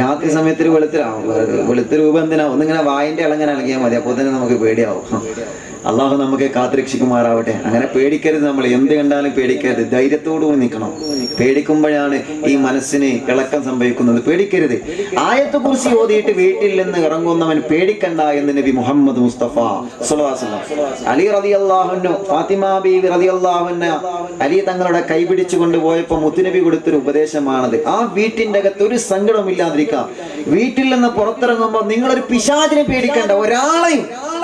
രാത്രി സമയത്ത് വെളുത്ത രൂപം എന്തിനാ ഒന്നിങ്ങനെ വായിന്റെ ഇളങ്ങനെ ഇളകിയാൽ മതി, അപ്പോൾ തന്നെ നമുക്ക് പേടിയാവും. അള്ളാഹു നമുക്ക് കാത്തുരക്ഷിക്കുമാറാവട്ടെ. അങ്ങനെ പേടിക്കരുത്, നമ്മൾ എന്ത് കണ്ടാലും പേടിക്കരുത്, ധൈര്യത്തോടു കൂടി നിൽക്കണം. പേടിക്കുമ്പോഴാണ് ഈ മനസ്സിന് ഇളക്കം സംഭവിക്കുന്നത്. പേടിക്കരുത്. ആയത്ത് കുർസി ഓതിയിട്ട് വീട്ടിൽ നിന്ന് ഇറങ്ങുന്നവൻ പേടിക്കണ്ട എന്ന് നബി മുഹമ്മദ് മുസ്തഫ സ്വല്ലല്ലാഹു അലൈഹി വസല്ലം. അലി റളിയല്ലാഹു അൻഹു, ഫാത്തിമ ബീവി റളിയല്ലാഹു അൻഹ അലി തങ്ങളുടെ കൈ പിടിച്ചു കൊണ്ടുപോയപ്പോൾ മുത്തുനബി കൊടുത്തൊരു ഉപദേശമാണത്. ആ വീട്ടിന്റെ അകത്ത് ഒരു സങ്കടവും ഇല്ലാതിരിക്കുക. വീട്ടിൽ നിന്ന് പുറത്തിറങ്ങുമ്പോൾ നിങ്ങളൊരു പിശാചിനെ പേടിക്കണ്ട,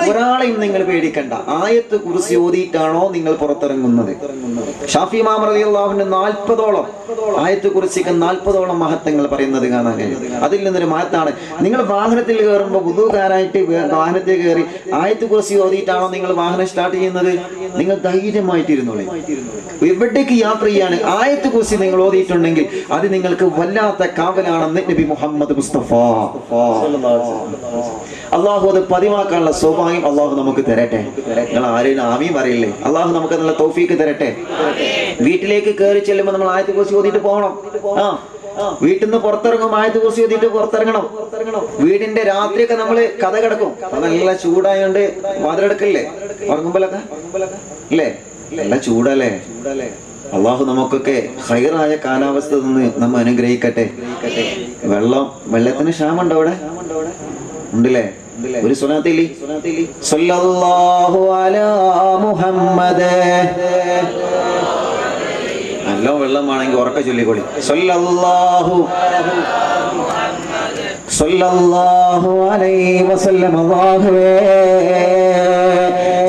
ഒരാളെയും നിങ്ങൾ പേടിക്കണ്ട. ആയത്ത് കുർസി ഓതിയിട്ടാണോ നിങ്ങൾ പുറത്തിറങ്ങുന്നത്? ഷാഫി ഇമാം റളിയല്ലാഹു അൻഹു 40ഓളം ആയത്ത് കുർസിക്ക് 40ഓളം മഹത്വങ്ങൾ പറയുന്നത് കാണാൻ കഴിയും. അതിൽ നിന്നൊരു മഹത്താണ്, നിങ്ങൾ വാഹനത്തിൽ കയറുമ്പോൾ വുദൂകാരായിട്ട് വാഹനത്തിൽ കയറി ആയത്ത് കുർസി ഓതിയിട്ടാണോ നിങ്ങൾ വാഹനം സ്റ്റാർട്ട് ചെയ്യുന്നത്? നിങ്ങൾ ധൈര്യമായിട്ടിരുന്നോളെ. എവിടേക്ക് യാത്ര ചെയ്യാണ് ആയത്ത് കുർസി നിങ്ങൾ ഓതിയിട്ടുണ്ടെങ്കിൽ അത് നിങ്ങൾക്ക് വല്ലാത്ത കാവലാണെന്ന് നബി മുഹമ്മദ് മുസ്തഫ. അള്ളാഹു അത് പതിവാക്കാനുള്ള സൗഭാഗ്യം അള്ളാഹു നമുക്ക് തരട്ടെ. നിങ്ങൾ ആരെയും ആമീൻ പറയില്ലേ? അള്ളാഹു നമുക്ക് നല്ല തൗഫീക്ക് തരട്ടെ. വീട്ടിലേക്ക് കയറി ചെല്ലുമ്പോൾ നമ്മൾ ആയത്ത് കുർസി ഓതിയിട്ട് പോകണം. വീട്ടിൽ നിന്ന് പുറത്തിറങ്ങും ആയത്ത് കുർസി ഓതിയിട്ട് പുറത്തിറങ്ങണം. വീടിന്റെ രാത്രിയൊക്കെ നമ്മള് കഥ കിടക്കും. നല്ല ചൂടായോണ്ട് വാതിലടക്കല്ലേ ഉറങ്ങുമ്പോഴൊക്കെ അല്ലേ? നല്ല ചൂടല്ലേ? അള്ളാഹു നമുക്കൊക്കെ ഹൈറായ കാലാവസ്ഥ നിന്ന് നമ്മ അനുഗ്രഹിക്കട്ടെ. വെള്ളത്തിന് ക്ഷാമുണ്ടോ അവിടെ? ഉണ്ടല്ലേ? ഒരു സ്വലാത്തില്ലേ? സല്ലല്ലാഹു അലാ മുഹമ്മദ്. നല്ല വെള്ളമാണെങ്കിൽ ഉറക്കെ ചൊല്ലിക്കോളി. സല്ലല്ലാഹു അലൈഹി വസല്ലം. അല്ലാഹുവേ,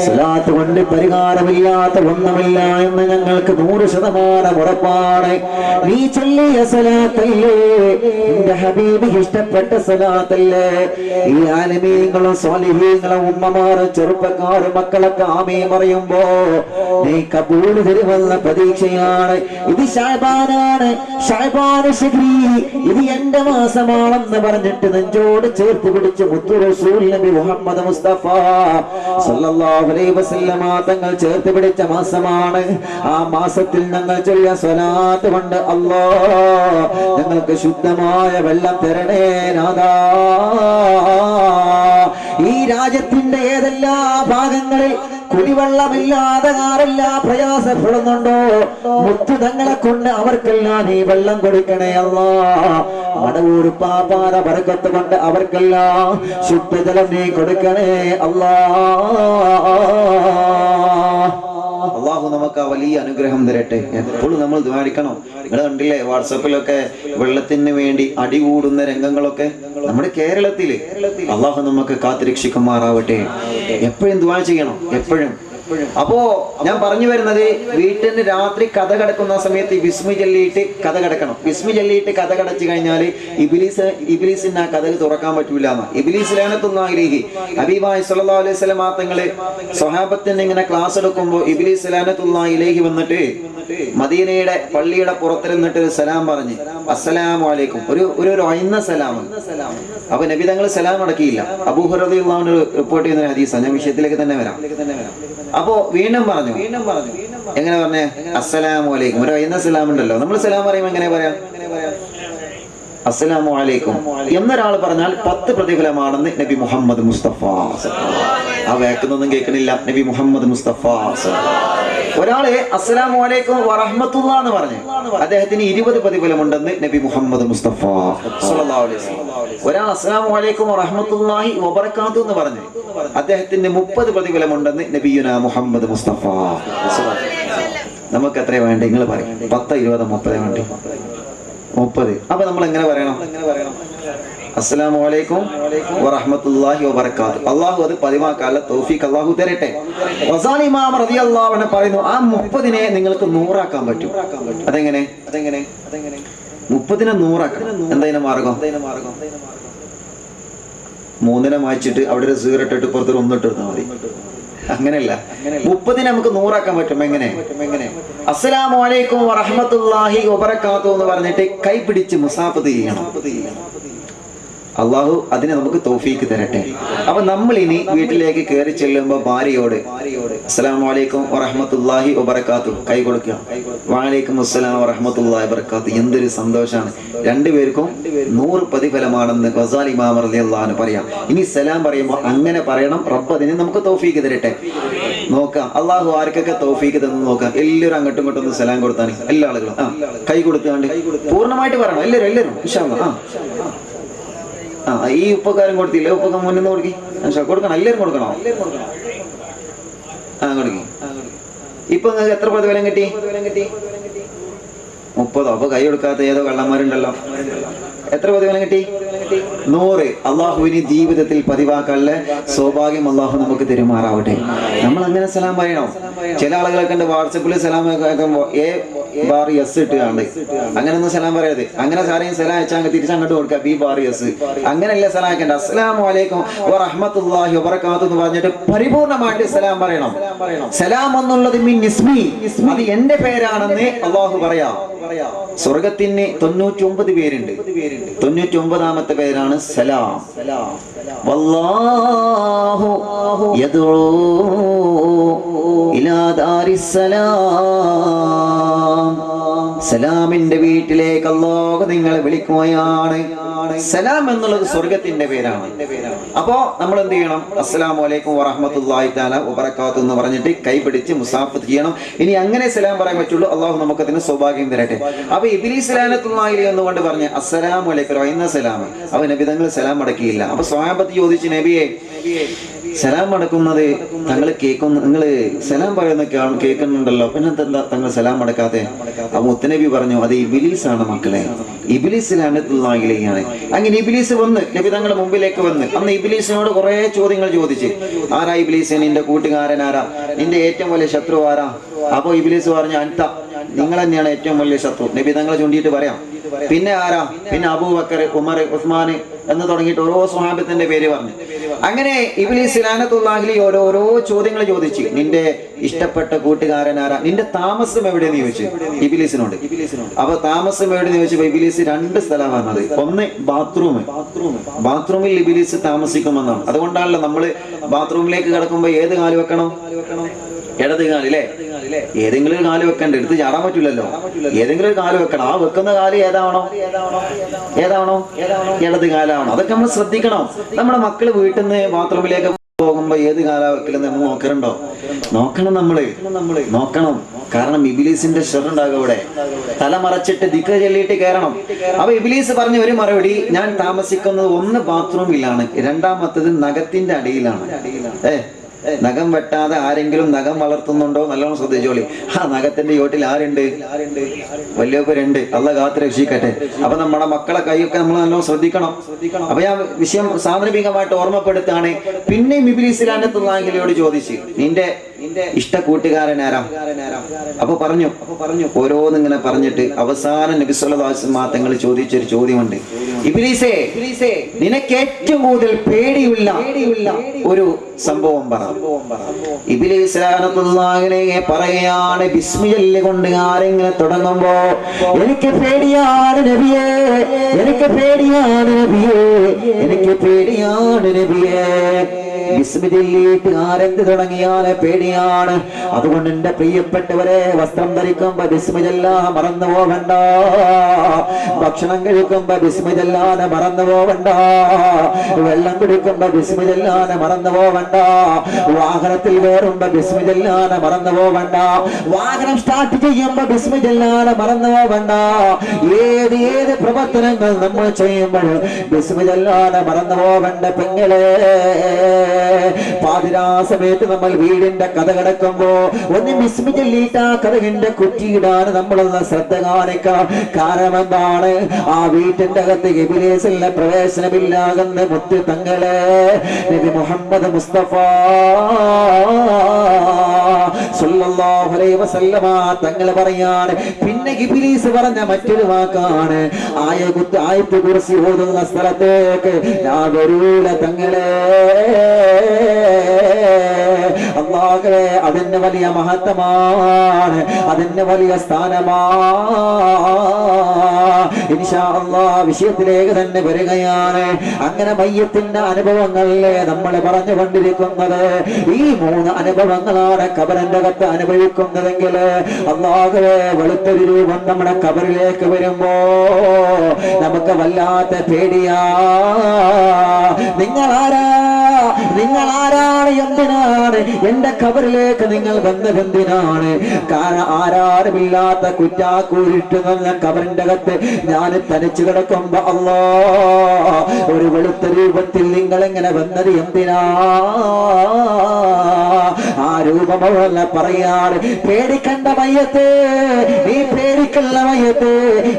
സ്വലാത്ത് കൊണ്ട് പരിഹാരമില്ലാത്ത ഒന്നുമില്ല എന്ന് ഞങ്ങൾക്ക് 100% ഉറപ്പാണ്. നീ ചൊല്ലിയ സ്വലാത്തല്ലേ നിന്റെ ഹബീബ് ഇഷ്ടപ്പെട്ട സ്വലാത്തല്ലേ? ഈ ആലിമീങ്ങളും സ്വാലിഹീങ്ങളും ഉമ്മമാരും ചെറുപ്പക്കാരും മക്കളൊക്കെ ആമീൻ പറയുമ്പോ നീ കബൂൽ തരുമെന്ന പ്രതീക്ഷയാണ്. ഇത് ശഅബാനാണ്, ശഅബാന് ശുക്രി, ഇത് എന്റെ മാസമാണെന്ന് പറഞ്ഞിട്ട് നെഞ്ചോട് ചേർത്ത് പിടിച്ച് മുത്തു റസൂൽ നബി മുഹമ്മദ് മുസ്തഫ സല്ലല്ലാഹു അലൈഹി വസല്ലമ തങ്ങൾ ചേർത്ത് പിടിച്ച മാസമാണ്. ആ മാസത്തിൽ ഞങ്ങൾ ചൊല്ലിയ സ്വലാത്ത് കൊണ്ട് അല്ലാഹ് ഞങ്ങൾക്ക് ശുദ്ധമായ വെള്ളം തരണേ നാഥാ. ഈ രാജ്യത്തിന്റെ ഏതെല്ലാം ഭാഗങ്ങളിൽ കുടിവെള്ളമില്ലാതെ ആരെല്ലാം പ്രയാസപ്പെടുന്നുണ്ടോ, മുത്തു തങ്ങളെ കൊണ്ട് അവർക്കെല്ലാം നീ വെള്ളം കൊടുക്കണേ അല്ലാഹ്. മടവൂർ പാപാന ബർക്കത്ത് കൊണ്ട് അവർക്കെല്ലാം ശുദ്ധജലം നീ കൊടുക്കണേ അല്ലാഹ്. അള്ളാഹു നമുക്ക് ആ വലിയ അനുഗ്രഹം തരട്ടെ. എപ്പോഴും നമ്മൾ ദ്വാരിക്കണം. നിങ്ങൾ കണ്ടില്ലേ വാട്സപ്പിലൊക്കെ വെള്ളത്തിന് വേണ്ടി അടികൂടുന്ന രംഗങ്ങളൊക്കെ നമ്മുടെ കേരളത്തില്. അള്ളാഹു നമുക്ക് കാത്തുരക്ഷിക്കുമാറാവട്ടെ. എപ്പോഴും ദ്വാ ചെയ്യണം, എപ്പോഴും. അപ്പോ ഞാൻ പറഞ്ഞു വരുന്നത്, വീട്ടിന് രാത്രി കഥ കിടക്കുന്ന സമയത്ത് ബിസ്മി ചൊല്ലിയിട്ട് കഥ കിടക്കണം. ബിസ്മി ചൊല്ലിയിട്ട് കഥ കിടച്ചു കഴിഞ്ഞാൽ ഇബ്ലീസിന് ആ കഥ തുറക്കാൻ പറ്റൂല എന്നാ. ഇബ്ലീസ് ലഅനത്തുല്ലാഹി അലൈഹി ഹബീബായി സ്വല്ലല്ലാഹു അലൈഹി വസല്ലം തങ്ങള് സ്വഹാബത്തിന് ഇങ്ങനെ ക്ലാസ് എടുക്കുമ്പോൾ ഇബ്ലീസ് ലഅനത്തുല്ലാഹി അലൈഹി വന്നിട്ട് മദീനയുടെ പള്ളിയുടെ പുറത്തിരുന്നിട്ട് ഒരു സലാം പറഞ്ഞ്, അസ്സലാമു അലൈക്കും, ഒരു ഒയന്ന സലാം. അപ്പൊ നബി തങ്ങൾ സലാം അടക്കിയില്ല. അബൂ ഹുറൈറ റളിയല്ലാഹു അൻഹു റിപ്പോർട്ട് ചെയ്യുന്ന ഹദീസാണ്. ഞാൻ വിഷയത്തിലേക്ക് തന്നെ വരാം. അപ്പോ വീണ്ടും പറഞ്ഞു. എങ്ങനെ പറഞ്ഞേ? അസ്സലാമു അലൈക്കും. ഒരു ഒയന്ന സലാം ഉണ്ടല്ലോ, നമ്മൾ സലാം പറയുമ്പോൾ എങ്ങനെ പറയാം? അസ്സലാമു അലൈക്കും എന്നൊരാൾ പറഞ്ഞാൽ 10 പ്രതിഫലമാണെന്ന് നബി മുഹമ്മദ് മുസ്തഫ. ആ വേക്കുന്നൊന്നും കേൾക്കണില്ല. നബി മുഹമ്മദ് മുസ്തഫ. ഒരാള് അസ്സലാമു അലൈക്കും വറഹ്മത്തുള്ളാഹി എന്ന് പറഞ്ഞു, അദ്ദേഹത്തിന് 20 പ്രതിഫലമുണ്ടെന്ന് നബി മുഹമ്മദ് മുസ്തഫ സ്വല്ലല്ലാഹു അലൈഹി വസല്ലം. ഒരാൾ അസ്സലാമു അലൈക്കും വറഹ്മത്തുള്ളാഹി വബറകാതുഹു എന്ന് പറഞ്ഞു, അദ്ദേഹത്തിന് 30 പ്രതിഫലമുണ്ടെന്ന് നബിയുനാ മുഹമ്മദ് മുസ്തഫ. നമുക്ക് എത്ര വേണ്ടി? നിങ്ങൾ പറയും. 10, 20, 30 വേണ്ടി? 30. അപ്പൊ നമ്മൾ എങ്ങനെ പറയണം? അസ്സലാമു അലൈക്കും വറഹ്മത്തുള്ളാഹി വബറകാതുഹു. അല്ലാഹു അത് പതിവാക്കാനുള്ള തൗഫീഖ് അല്ലാഹു തരട്ടെ. ഗസാലി ഇമാം റളിയല്ലാഹു അൻഹു പറയുന്നു, ആ 30നെ നിങ്ങൾക്ക് 100 ആക്കാൻ പറ്റും. അതെങ്ങനെ? 30നെ 100 ആക്കണം. എന്താ മാർഗം? 3നെ മായ്ച്ചിട്ട് അവിടെ ഒരു 0 ഇട്ടിട്ട് പുറത്തൊരു 1 ഇട്ടിരുന്നാൽ മതി. അങ്ങനെയല്ല, 30നെ നമുക്ക് 100 ആക്കാൻ പറ്റും. എങ്ങനെ? അസ്സലാമു അലൈക്കും വറഹ്മത്തുള്ളാഹി വബറകാതുഹു എന്ന് പറഞ്ഞിട്ട് കൈ പിടിച്ച് മുസാഫത്ത് ചെയ്യണം. അള്ളാഹു അതിനെ നമുക്ക് തൗഫീക്ക് തരട്ടെ. അപ്പൊ നമ്മൾ ഇനി വീട്ടിലേക്ക് കയറി ചെല്ലുമ്പോൾ ഭാര്യയോട് അസ്സലാമു അലൈക്കും വറഹ്മത്തുള്ളാഹി വബറകാതുഹു കൈ കൊടുക്കുക. വഅലൈക്കും അസ്സലാം വറഹ്മത്തുള്ളാഹി വബറകാതുഹു. എന്തൊരു സന്തോഷമാണ്, രണ്ടുപേർക്കും 100 പ്രതിഫലമാണെന്ന് ഗസാലി ഇമാം റളിയല്ലാഹു അൻഹു പറയാം. ഇനി സലാം പറയുമ്പോൾ അങ്ങനെ പറയണം. റബ്ബ് അതിനെ നമുക്ക് തൗഫീക്ക് തരട്ടെ. നോക്കാം അള്ളാഹു ആർക്കൊക്കെ തൗഫീക്ക് തന്നു നോക്കാം. എല്ലാവരും അങ്ങോട്ടും ഇങ്ങോട്ടും ഒന്ന് സലാം കൊടുത്താണ്. എല്ലാ ആളുകളും കൈ കൊടുത്താണ്ട് പൂർണ്ണമായിട്ട് പറയണം. എല്ലാവരും ഇൻഷാ അല്ലാഹ്. ഈ ഉപ്പക്കാരൻ കൊടുത്തില്ല, ഉപ്പൊക്കെ മുന്നിൽ നിന്ന് കൊടുക്കി കൊടുക്കണം. എല്ലാവരും കൊടുക്കണോ? കൊടുക്കി. ഇപ്പൊ നിങ്ങൾക്ക് എത്ര പ്രതിഫലം കിട്ടി? 30. അപ്പൊ കൈ കൊടുക്കാത്ത ഏതോ കള്ളന്മാരുണ്ടല്ലോ. എത്ര പ്രതിഫലം കിട്ടി? 100. അള്ളാഹുവിന് ജീവിതത്തിൽ പതിവാക്കാനുള്ള സൗഭാഗ്യം അള്ളാഹു നമുക്ക് തെരുമാറാവട്ടെ. നമ്മൾ അങ്ങനെ സലാം പറയണം. ചില ആളുകളൊക്കെ ഉണ്ട് വാട്സപ്പിൽ സലാം കേൾക്കുമ്പോ BS ഇട്ടുകാണ്ട് അങ്ങനെ ഒന്നും സലാം പറയരുത്. അങ്ങനെ സാരെയും സലാം അയച്ചാൽ തിരിച്ചങ്ങോട്ട് കൊടുക്കുക BS. അങ്ങനെയല്ല സലാം ആക്കേണ്ട. അസ്സലാമു അലൈക്കും വറഹ്മത്തുള്ളാഹി വബറകാതുഹു എന്ന് പറഞ്ഞിട്ട് പരിപൂർണമായിട്ട് സലാം പറയണം. സലാം എന്നുള്ളത് മിൻ ഇസ്മി, അത് എന്റെ പേരാണെന്ന് അള്ളാഹു പറയാം. സ്വർഗത്തിന് 99 പേരുണ്ട്. 99ാമത്തെ പേരാണ് സലാം. വല്ലാഹു യദ്ഉ ഇലാ ദാരിസ്സലാം. സലാമിന്റെ വീട്ടിലേക്ക് അല്ലാഹു നിങ്ങളെ വിളിക്കുകയാണ്. സലാം എന്നുള്ളത് സ്വർഗത്തിന്റെ പേരാണ്. അപ്പോ നമ്മൾ എന്ത് ചെയ്യണം? അസ്സലാമു അലൈക്കും വറഹ്മത്തുള്ളാഹി തആല വബറകാതുഹു എന്ന് പറഞ്ഞിട്ട് കൈ പിടിച്ച് മുസാഫത്ത് ചെയ്യണം. ഇനി അങ്ങനെ സലാം പറയാൻ പറ്റുള്ളൂ. അള്ളാഹു നമുക്ക് അതിന് സൗഭാഗ്യം തരട്ടെ. അപ്പൊ ഇബ്ലീസ് ലഅനത്തുല്ലാഹി അലൈഹി എന്നുകൊണ്ട് പറഞ്ഞ് അസ്സലാമു അലൈക്കും ഇന്ന സലാം. അപ്പൊ നബി തങ്ങൾ സലാം മടക്കിയില്ല. അപ്പൊ സ്വഹാബത്ത് ചോദിച്ചു, നബിയെ സലാം അടക്കുന്നത് തങ്ങൾ കേൾക്കുന്നു, നിങ്ങൾ സലാം പറയുന്ന കേൾക്കുന്നുണ്ടല്ലോ, പിന്നെ എന്താ തങ്ങൾ സലാം അടക്കാതെ? അപ്പൊ മുത്തനബി പറഞ്ഞു, അത് ഇബ്ലീസാണ് മക്കളെ, ഇബ്ലീസ് ലഅനത്തുല്ലാഹി അലൈഹിയാണ്. അങ്ങനെ ഇബ്ലീസ് വന്ന് നബി തങ്ങളുടെ മുമ്പിലേക്ക് വന്ന് അന്ന് ഇബ്ലീസിനോട് കുറെ ചോദ്യങ്ങൾ ചോദിച്ച്, ആരാ ഇബ്ലീസ്, നിന്റെ കൂട്ടുകാരൻ ആരാ, നിന്റെ ഏറ്റവും വലിയ ശത്രു ആരാ? അപ്പൊ ഇബ്ലീസ് പറഞ്ഞു, അൻത, നിങ്ങൾ തന്നെയാണ് ഏറ്റവും വലിയ ശത്രു. നബി തങ്ങളെ ചൂണ്ടിയിട്ട് പറയാം. പിന്നെ ആരാ? പിന്നെ അബൂബക്കർ, ഉമർ, ഉസ്മാൻ എന്ന് തുടങ്ങിയിട്ട് ഓരോ സ്വഹാബത്തിന്റെ പേര് പറഞ്ഞു. അങ്ങനെ ഇബ്ലീസ് ലഅനത്തുല്ലാഹി അലൈഹി ഓരോ ചോദ്യങ്ങൾ ചോദിച്ചു. നിന്റെ ഇഷ്ടപ്പെട്ട കൂട്ടുകാരൻ ആരാ? നിന്റെ താമസം എവിടെയെന്ന് ചോദിച്ചു ഇബ്ലീസിനോട്. അപ്പൊ താമസം എവിടെയെന്ന് ചോദിച്ചപ്പോ ഇബ്ലീസ് 2 സ്ഥലം പറഞ്ഞത്. ഒന്ന് ബാത്റൂമിൽ ഇബ്ലീസ് താമസിക്കുമെന്നാണ്. അതുകൊണ്ടാണല്ലോ നമ്മള് ബാത്റൂമിലേക്ക് കിടക്കുമ്പോ ഏത് കാല് വെക്കണം? ഇടത് കാലില്ലേ? ഏതെങ്കിലും ഒരു കാല് വെക്കണ്ട, എടുത്ത് ചാടാൻ പറ്റൂലല്ലോ. ഏതെങ്കിലും ഒരു കാല് വെക്കണം. ആ വെക്കുന്ന കാല് ഏതാണോ ഇടത് കാലാണോ? അതൊക്കെ നമ്മൾ ശ്രദ്ധിക്കണം. നമ്മുടെ മക്കള് വീട്ടിൽ നിന്ന് ബാത്റൂമിലേക്ക് പോകുമ്പോ ഏത് കാലാ വെക്കലെന്ന് നമ്മൾ നോക്കലുണ്ടോ? നോക്കണം. നോക്കണം. കാരണം ഇബ്ലീസിന്റെ ഷർറുണ്ടാകും അവിടെ. തല മറച്ചിട്ട് ദിക്ർ ചൊല്ലിയിട്ട് കയറണം. അപ്പൊ ഇബ്ലീസ് പറഞ്ഞ ഒരു മറുപടി, ഞാൻ താമസിക്കുന്നത് ഒന്ന് ബാത്റൂമിലാണ്, രണ്ടാമത്തത് നഖത്തിന്റെ അടിയിലാണ്. നഖം വെട്ടാതെ ആരെങ്കിലും നഖം വളർത്തുന്നുണ്ടോ? നല്ലോണം ശ്രദ്ധിച്ചോളി. ആ നഖത്തിന്റെ ചോട്ടിൽ ആരുണ്ട്? വലിയവരുണ്ട്. അള്ളാഹ് കാത്ത് രക്ഷിക്കട്ടെ. അപ്പൊ നമ്മുടെ മക്കളെ കൈയൊക്കെ നമ്മൾ നല്ലോണം ശ്രദ്ധിക്കണം. അപ്പൊ ഞാൻ വിഷയം സാന്ദർഭികമായിട്ട് ഓർമ്മപ്പെടുത്താണ്. പിന്നെയും ഇബ്ലീസ് ലഅനത്തുല്ലാഹി അലൈഹിയോട് ചോദിച്ചു, നിന്റെ ഇഷ്ട കൂട്ടുകാരൻ ആരാ? അപ്പൊ പറഞ്ഞു ഓരോന്നിങ്ങനെ പറഞ്ഞിട്ട് അവസാനം നബി സല്ലല്ലാഹു അലൈഹി വസല്ലം തങ്ങൾ ചോദിച്ചൊരു ചോദ്യമുണ്ട്. ഇബ്ലീസേ, നിനക്ക് ഏറ്റവും കൂടുതൽ പേടിയുള്ള ഒരു സംഭവം പറ. ഇബ്ലീസ് ലഅനത്തുല്ലാഹി അലൈഹി പറയുകയാണ്, ബിസ്മി ചൊല്ലിക്കൊണ്ട് ആരെങ്കിലും തുടങ്ങുമ്പോ എനിക്ക് പേടിയാണ് നബിയേ, എനിക്ക് പേടിയാണ് നബിയേ, എനിക്ക് പേടിയാണ് നബിയേ. ബിസ്മി ചൊല്ലിയിട്ട് ആരെന്ത് തുടങ്ങിയാല് പേടിയാണ്. അതുകൊണ്ട് എന്റെ പ്രിയപ്പെട്ടവരെ, വസ്ത്രം ധരിക്കുമ്പോ ബിസ്മി ചൊല്ലാൻ മറന്നു പോവണ്ട. ഭക്ഷണം കഴിക്കുമ്പോ ബിസ്മി ചൊല്ലാൻ മറന്നു പോവണ്ട. വെള്ളം കുടിക്കുമ്പോ ബിസ്മി ചൊല്ലാൻ മറന്നു പോവണ്ട. വാഹനത്തിൽ കയറുമ്പോ ബിസ്മി ചൊല്ലാൻ മറന്നു പോവണ്ട. വാഹനം സ്റ്റാർട്ട് ചെയ്യുമ്പോ ബിസ്മി ചൊല്ലാൻ മറന്നു പോവണ്ട. ഏത് പ്രവർത്തനങ്ങൾ നമ്മൾ ചെയ്യുമ്പോഴും ബിസ്മി ചൊല്ലാൻ മറന്നു പോവണ്ട പെങ്ങളെ. പാതിരാ സമയത്ത് നമ്മൾ വീടിന്റെ കഥ കിടക്കുമ്പോ ഒന്ന് ബിസ്മി ചൊല്ലിയിട്ട് ആ കഥകിന്റെ കുറ്റിയിടാൻ നമ്മളൊന്ന് ശ്രദ്ധ കാണിക്കണം. കാരണം എന്താണ്? ആ വീട്ടിന്റെ അകത്ത് ഇബ്ലീസിന്റെ പ്രവേശനമില്ലാകുന്ന മുത്ത് തങ്ങളെ നബി മുഹമ്മദ് മുസ്തഫ സ്വല്ലല്ലാഹു അലൈഹി വസല്ലമ തങ്ങൾ പറയാണ്. പിന്നെ ഇബ്ലീസ് പറഞ്ഞ മറ്റൊരു വാക്കാണ്, ആയത്ത് കുർസി ഓതുന്ന സ്ഥലത്തേക്ക് ഞാൻ വരൂല തങ്ങളെ. അല്ലാഹുവേ, അതിന് വലിയ മഹത്വമാണ്, അതിന് വലിയ സ്ഥാനമാണ്. ഇൻഷാ അല്ലാഹ് വിഷയത്തിലേക്ക് തന്നെ വരികയാണ്. അങ്ങനെ മയ്യത്തിന്റെ അനുഭവങ്ങളെ നമ്മൾ പറഞ്ഞുകൊണ്ടിരിക്കുന്നത്. ഈ 3 അനുഭവങ്ങളാണ് ഖബറിന്റെ അകത്ത് അനുഭവിക്കുന്നതെങ്കിൽ അല്ലാഹുവേ, വെളുത്തൊരു രൂപം നമ്മുടെ ഖബറിലേക്ക് വരുമ്പോ നമുക്ക് വല്ലാത്ത പേടിയാ. നിങ്ങളാരാണ്, എന്തിനാണ് എന്റെ ഖബറിലേക്ക് നിങ്ങൾ വന്നതെന്തിനാണ്? കാരണം ആരാരുമില്ലാത്ത കുറ്റാക്കൂരിട്ട് നല്ല ഖബറിന്റെ അകത്ത് ഞാൻ തനിച്ചു കിടക്കുമ്പോ അല്ലാ, ഒരു വെളുത്ത രൂപത്തിൽ നിങ്ങൾ എങ്ങനെ വന്നത് എന്തിനാ? ആ രൂപമല്ല പറയാറ്. പേടിക്കണ്ട മയ്യത്ത്, നീ പേടിക്കല്ല മയ്യത്ത്,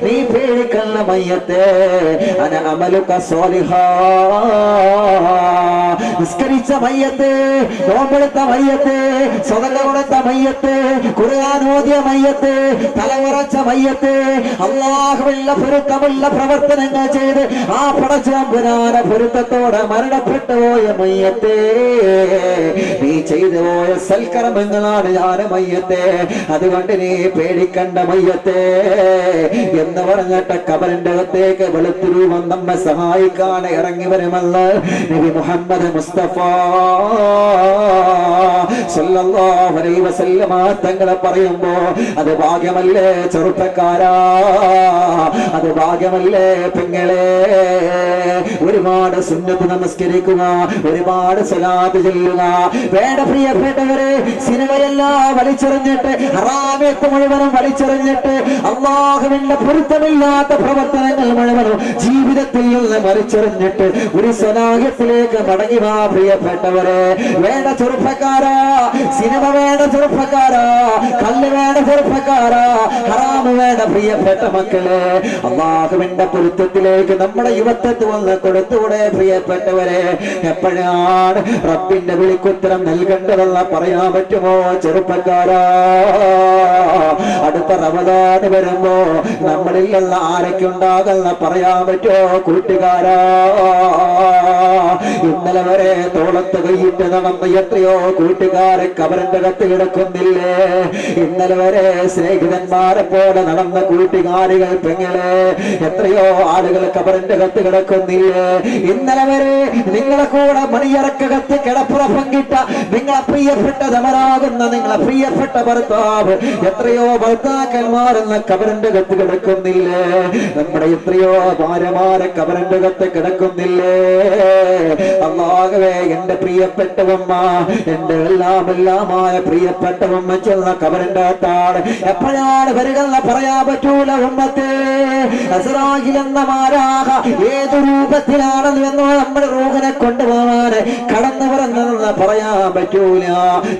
നീ പേടിക്കല്ല മയ്യത്ത്. അന അമലുക സ്വാലിഹാ. നിസ്കരിച്ച മയ്യത്ത്, നോമ്പെടുത്ത മയ്യത്ത്, സ്വതന്ത്ര കൊടുത്ത മയ്യത്ത്, ഖുർആൻ ഓതിയ മയ്യത്ത്, തലമുറച്ച മയ്യത്ത്, അല്ലാഹുവിന്റെ പൊരുത്തമുള്ള പ്രവർത്തനങ്ങൾ ചെയ്ത് ആ പടച്ചതമ്പുരാന പൊരുത്തത്തോടെ മരണപ്പെട്ടു പോയ മയ്യത്തെ, നീ ചെയ്തു പോയ സൽക്കർമ്മങ്ങളാണ് ഞാൻ മയ്യത്തെ. അതുകൊണ്ട് നീ പേടിക്കണ്ട മയ്യത്തെ എന്ന് പറഞ്ഞിട്ട് ഖബറിന്റെ അകത്തേക്ക് വെളുത്ത രൂപം നമ്മെ സഹായിക്കാൻ ഇറങ്ങി വരുമല്ലോ നബി മുഹമ്മദ് മുസ്തഫ സല്ലല്ലാഹു അലൈഹി വസല്ലമ തങ്ങളെ പറയുമ്പോ അത് ഭാഗ്യമല്ലേ ചെറുപ്പക്കാരാ, അത് ഭാഗ്യമല്ലേ പെങ്ങളെ. ഒരുപാട് സുന്നത്ത് നമസ്കരിക്കുക, ഒരുപാട് സ്വലാത്ത് ചൊല്ലുക. വേണ്ട പ്രിയപ്പെട്ടവരെ, സിനിമയെല്ലാം വലിച്ചെറിഞ്ഞിട്ട്, ഹറാമത്ത് മുഴുവനും വലിച്ചെറിഞ്ഞിട്ട്, അല്ലാഹുവിന്റെ പൊരുത്തമില്ലാത്ത പ്രവർത്തനങ്ങൾ മുഴുവനും ജീവിതത്തിൽ നിന്ന് വലിച്ചെറിഞ്ഞിട്ട് ഒരു സ്വലാഹത്തിലേക്ക് മടങ്ങി വാ പ്രിയപ്പെട്ടവരെ. വേണ്ട ചെറുപ്പക്കാരാ, സിനിമ വേണ്ട ചെറുപ്പക്കാരാ, കല്ല് വേണ്ട ചെറുപ്പക്കാരാ, ഹറാമ് വേണ്ട പ്രിയപ്പെട്ട മക്കളെ. അല്ലാഹുവിന്റെ പൊരുത്തത്തിലേക്ക് നമ്മുടെ യുവത്വത്തെ വന്ന് കൊടുത്തൂടെ പ്രിയപ്പെട്ടവരെ? എപ്പോഴാണ് റബ്ബിന്റെ വിളിക്കുത്തരം നൽകേണ്ടതെന്ന് പറയാൻ പറ്റുമോ ചെറുപ്പക്കാരാ? അടുത്ത റമദാൻ വരുമ്പോ നമ്മളിലുള്ള ആരൊക്കെയുണ്ടാകുന്ന പറയാൻ പറ്റുമോ കൂട്ടുകാരാ? ഇന്നലെ വരെ തോളത്ത് കൈയിട്ട് നടന്ന എത്രയോ കൂട്ടുകാരെ ഖബറിന്റെ അകത്ത് കിടക്കുന്നില്ലേ? ഇന്നലെ വരെ സ്നേഹിതന്മാരെ പോലെ നടന്ന കൂട്ടുകാരികൾ പെങ്ങളെ എത്രയോ ആളുകൾ ഖബറിന്റെ അകത്ത് കിടക്കുന്നില്ലേ? ഇന്നലെ വരെ നിങ്ങളെ കൂടെ മണിയറക്കകത്ത് കിടപ്പുറ പങ്കിട്ട നിങ്ങളെ പ്രിയപ്പെട്ട ധമരാകുന്ന നിങ്ങളെ പ്രിയപ്പെട്ട ഭർത്താവ് എത്രയോ ഭർത്താക്കന്മാരെന്ന ഖബറിന്റെ അകത്ത് കിടക്കുന്നില്ലേ? നമ്മുടെ എത്രയോ ഭാര്യമാരെ ഖബറിന്റെ അകത്ത് കിടക്കുന്നില്ലേ? അല്ലാഹുവേ, എന്റെ പ്രിയപ്പെട്ടവമ്മ, എന്റെ എല്ലാമായ പ്രിയപ്പെട്ടവമ്മ ചെന്ന ഖബറിന്റെ അകത്താണ്. എപ്പോഴാണ് വരികയെന്ന് പറയാൻ പറ്റൂല ഉമ്മത്തെ. അസ്റായിൽ എന്ന മാലാഖ ഏതു രൂപത്തിലാണെന്ന് എന്ന് നമ്മുടെ റൂഹിനെ കൊണ്ടുപോകാൻ കടന്നു പറഞ്ഞതെന്ന് പറയാൻ പറ്റൂല.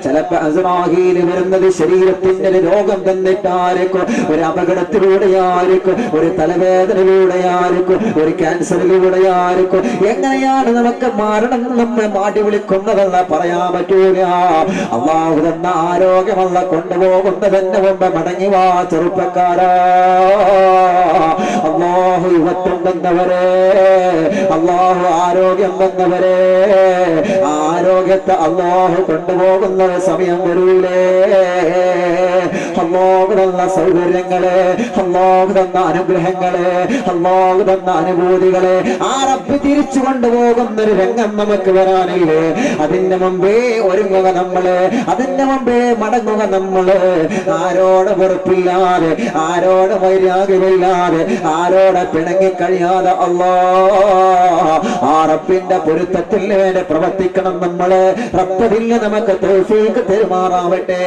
ചിലപ്പോ അസ്റായിൽ വരുന്നത് ശരീരത്തിന്റെ രോഗം തന്നിട്ടായിരിക്കും, ഒരു അപകടത്തിലൂടെയായിരിക്കും, ഒരു തലവേദനയിലൂടെയായിരിക്കും, ഒരു ക്യാൻസറിലൂടെയായിരിക്കും. എങ്ങനെയാണ് നമുക്ക് മരണം നമ്മെ മാറ്റി വിളിക്കുന്നതെന്ന് പറയാൻ പറ്റൂല. അല്ലാഹു തന്ന ആരോഗ്യമല്ല കൊണ്ടുപോകുന്നതിന് മുമ്പ് മടങ്ങി വാ ചെറുപ്പക്കാരാ. അല്ലാഹു യുവത്വം തന്നവരെ, അല്ലാഹു ആരോഗ്യം തന്നവരെ, ആരോഗ്യത്തെ അല്ലാഹു കൊണ്ടുപോകുന്ന സമയം വരൂലേ? അല്ലാഹു തന്ന സൗകര്യങ്ങളെ, അല്ലാഹു തന്ന അനുഗ്രഹങ്ങളെ, അല്ലാഹു തന്ന അനുഭൂതികളെ ആ റബ്ബ് തിരിച്ചു കൊണ്ടുപോകുന്നൊരു രംഗം നമുക്ക് വരാനില്ലേ? അതിന്റെ മുമ്പേ ഒരുങ്ങുക നമ്മള്, അതിന്റെ മുമ്പേ മടങ്ങുക നമ്മള്. ആരോട് വെറുപ്പില്ലാതെ, ആരോട് വൈരാഗ്യമില്ലാതെ, ആരോട് പിണങ്ങിക്കഴിയാതെ അല്ലാഹ് ആ റബ്ബിന്റെ പൊരുത്തത്തിൽ വേണ്ടി പ്രവർത്തിക്കണം നമ്മള്. റബ്ബ് നമുക്ക് തൗഫീഖ് തരുമാറാവട്ടെ.